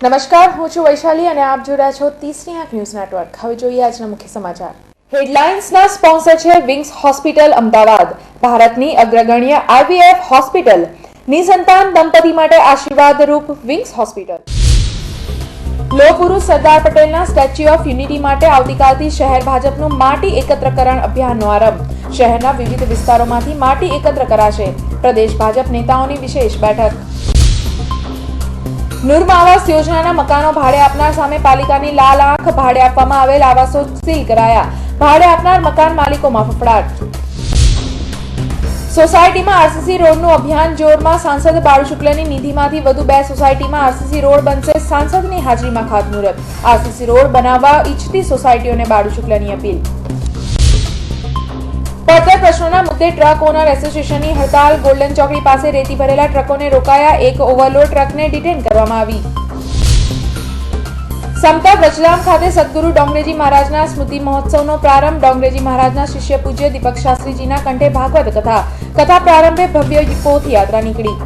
નમસ્કાર, હું છું વૈશાલી અને આપ જોઈ રહ્યા છો 30 આંખ ન્યૂઝ નેટવર્ક। હવે જોઈએ આજના મુખ્ય સમાચાર। હેડલાઇન્સના સ્પોન્સર છે વિંગ્સ હોસ્પિટલ અમદાવાદ, ભારતની અગ્રગણ્ય IVF હોસ્પિટલ। નિસંતાન દંપતી માટે આશીર્વાદરૂપ વિંગ્સ હોસ્પિટલ। લોહ પુરુષ સરદાર પટેલના સ્ટેચ્યુ ઓફ યુનિટી માટે આવતીકાલથી શહેર ભાજપનું માટી એકત્રકરણ અભિયાનનો આરંભ। શહેરના વિવિધ વિસ્તારોમાંથી માટી એકત્ર કરાશે। પ્રદેશ ભાજપ નેતાઓની વિશેષ બેઠક। નૂરમાં આવાસ યોજનાના મકાનો ભાડે આપનાર સામે પાલિકાની લાલ આંખ, ભાડે આપવામાં આવેલ આવાસો સીલ કરાયા। ભાડે આપનાર મકાન માલિકોમાં ફફડાટ। સોસાયટીમાં આરસીસી રોડનું અભિયાન જોરમાં। સાંસદ બાળુ શુક્લની નિધિમાંથી વધુ 2 સોસાયટીમાં આરસીસી રોડ બનશે। સાંસદની હાજરીમાં ખાતમુહૂર્ત। આરસીસી રોડ બનાવવા ઈચ્છતી સોસાયટીઓને બાળુ શુક્લની અપીલ। પડતર પ્રશ્નોના મુદ્દે ટ્રક ઓનર એસોસિએશનની હડતાલ। ગોલ્ડન ચોકડી પાસે રેતી ભરેલા ટ્રકોને રોકાયા। એક ઓવરલોડ ટ્રકને ડિટેન કરવામાં આવી। સમતા વ્રજધામ ખાતે સદગુરુ ડોંગરેજી મહારાજના સ્મૃતિ મહોત્સવનો પ્રારંભ। ડોંગરેજી મહારાજના શિષ્ય પૂજ્ય દીપક શાસ્ત્રીજીના કંઠે ભાગવત કથા। કથા પ્રારંભે ભવ્ય પોથ યાત્રા નીકળી।